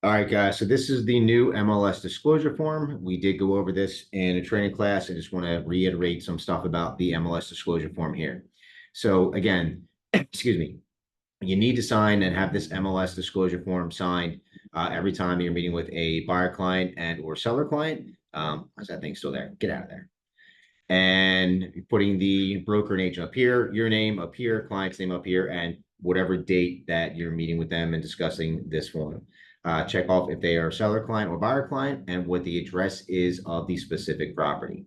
All right, guys. So this is the new MLS disclosure form. We did go over this in a training class. I just want to reiterate some stuff about the MLS disclosure form here. So again, excuse me, you need to sign and have this MLS disclosure form signed every time you're meeting with a buyer client and or seller client. Is that thing still there? Get out of there. And putting the broker and agent up here, your name up here, client's name up here, and whatever date that you're meeting with them and discussing this form. Check off if they are seller client or buyer client and what the address is of the specific property.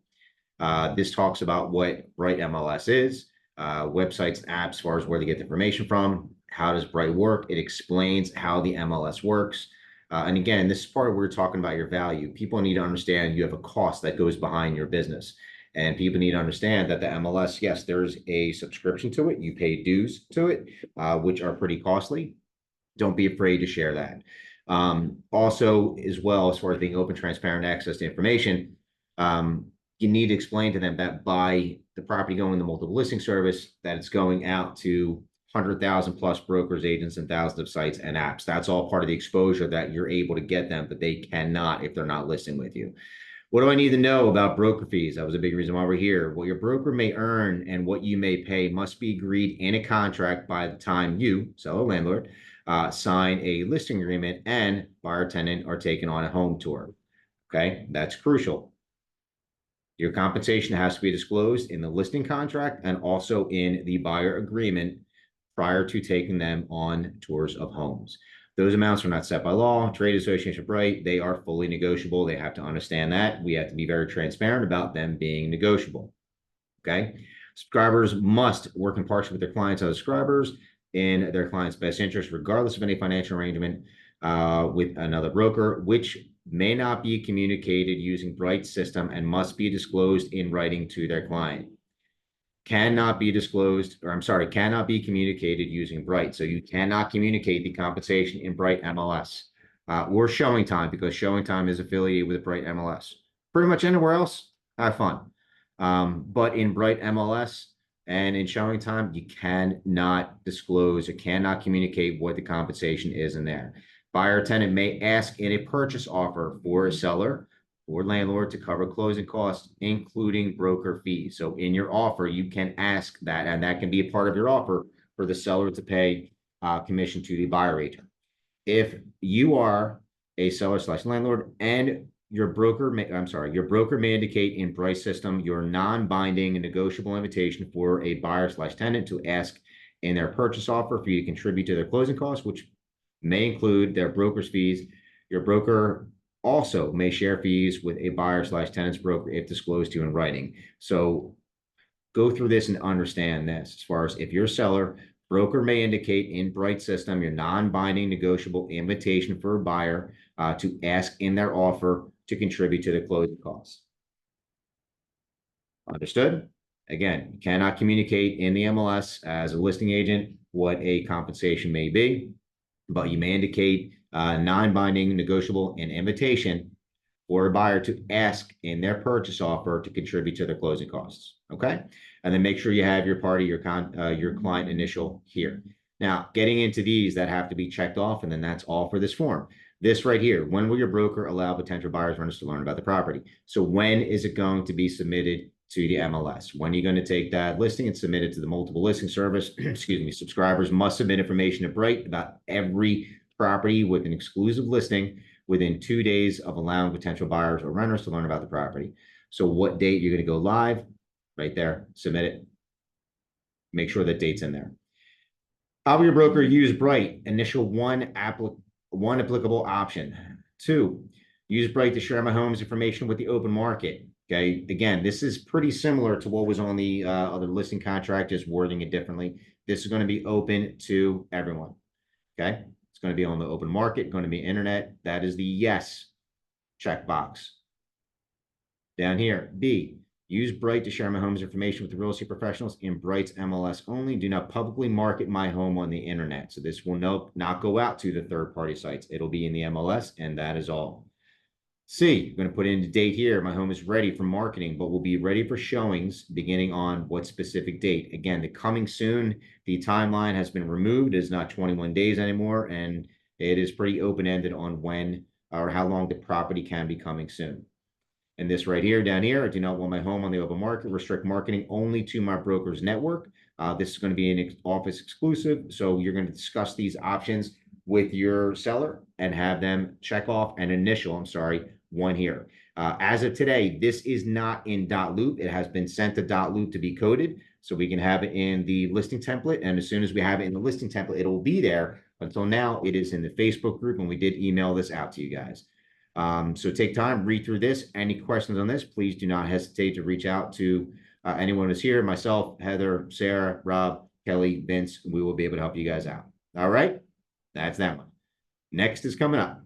This talks about what Bright MLS is, websites, apps, as far as where to get the information from. How does Bright work? It explains how the MLS works. And again, this is part of where we're talking about your value. People need to understand you have a cost that goes behind your business. And people need to understand that the MLS, yes, there's a subscription to it. You pay dues to it, which are pretty costly. Don't be afraid to share that. Also, as well, as far as being open, transparent access to information, you need to explain to them that by the property going to multiple listing service, that it's going out to 100,000 plus brokers, agents, and thousands of sites and apps. That's all part of the exposure that you're able to get them, but they cannot if they're not listing with you. What do I need to know about broker fees? That was a big reason why we're here. What your broker may earn and what you may pay must be agreed in a contract by the time you, seller landlord, sign a listing agreement and buyer tenant are taken on a home tour. Okay, that's crucial. Your compensation has to be disclosed in the listing contract and also in the buyer agreement prior to taking them on tours of homes. Those amounts are not set by law. Trade Association Bright, they are fully negotiable. They have to understand that. We have to be very transparent about them being negotiable. Okay. Subscribers must work in partnership with their clients as subscribers in their client's best interest, regardless of any financial arrangement with another broker, which may not be communicated using Bright's system and must be disclosed in writing to their client. Cannot be disclosed, or I'm sorry, cannot be communicated using Bright. So you cannot communicate the compensation in Bright MLS or Showing Time, because Showing Time is affiliated with Bright MLS. Pretty much anywhere else, have fun. But in Bright MLS and in Showing Time, you cannot disclose or cannot communicate what the compensation is in there. Buyer tenant may ask in a purchase offer for a seller or landlord to cover closing costs, including broker fees. So in your offer, you can ask that, and that can be a part of your offer for the seller to pay commission to the buyer agent. If you are a seller slash landlord and your broker may indicate in Bryce system your non-binding and negotiable invitation for a buyer slash tenant to ask in their purchase offer for you to contribute to their closing costs, which may include their broker's fees. Your broker also may share fees with a buyer slash tenant's broker if disclosed to you in writing. So go through this and understand this. As far as if you're a seller, broker may indicate in Bright system your non-binding negotiable invitation for a buyer to ask in their offer to contribute to the closing costs. Understood? Again, you cannot communicate in the MLS as a listing agent what a compensation may be, but you may indicate non-binding, negotiable, and invitation for a buyer to ask in their purchase offer to contribute to their closing costs. Okay, and then make sure you have your party, your client initial here. Now, getting into these that have to be checked off, and then that's all for this form. This right here, when will your broker allow potential buyers renters to learn about the property? So when is it going to be submitted to the MLS? When are you going to take that listing and submit it to the multiple listing service? Excuse me, subscribers must submit information to Bright about every property with an exclusive listing within 2 days of allowing potential buyers or renters to learn about the property. So what date you're going to go live? Right there, submit it. Make sure that date's in there. How will your broker use Bright? Initial one applicable option. 2, use Bright to share my home's information with the open market. Okay, again, this is pretty similar to what was on the other listing contract, just wording it differently. This is going to be open to everyone. Okay, it's going to be on the open market, going to be internet. That is the yes checkbox. Down here, B, use Bright to share my home's information with the real estate professionals in Bright's MLS only. Do not publicly market my home on the internet. So this will not go out to the third-party sites. It'll be in the MLS, and that is all. C, I'm going to put in the date here. My home is ready for marketing, but will be ready for showings beginning on what specific date? Again, the coming soon, the timeline has been removed. It's not 21 days anymore. And It is pretty open-ended on when or how long the property can be coming soon. And this right here, down here, I do not want my home on the open market. Restrict marketing only to my broker's network. This is going to be an office exclusive. So you're going to discuss these options with your seller and have them check off an initial, I'm sorry, one here. As of today, this is not in .loop. It has been sent to .loop to be coded. So we can have it in the listing template. And as soon as we have it in the listing template, it will be there. Until now, it is in the Facebook group, and we did email this out to you guys. So take time, read through this. Any questions on this, please do not hesitate to reach out to anyone who's here, myself, Heather, Sarah, Rob, Kelly, Vince. We will be able to help you guys out. All right, that's that one. Next is coming up.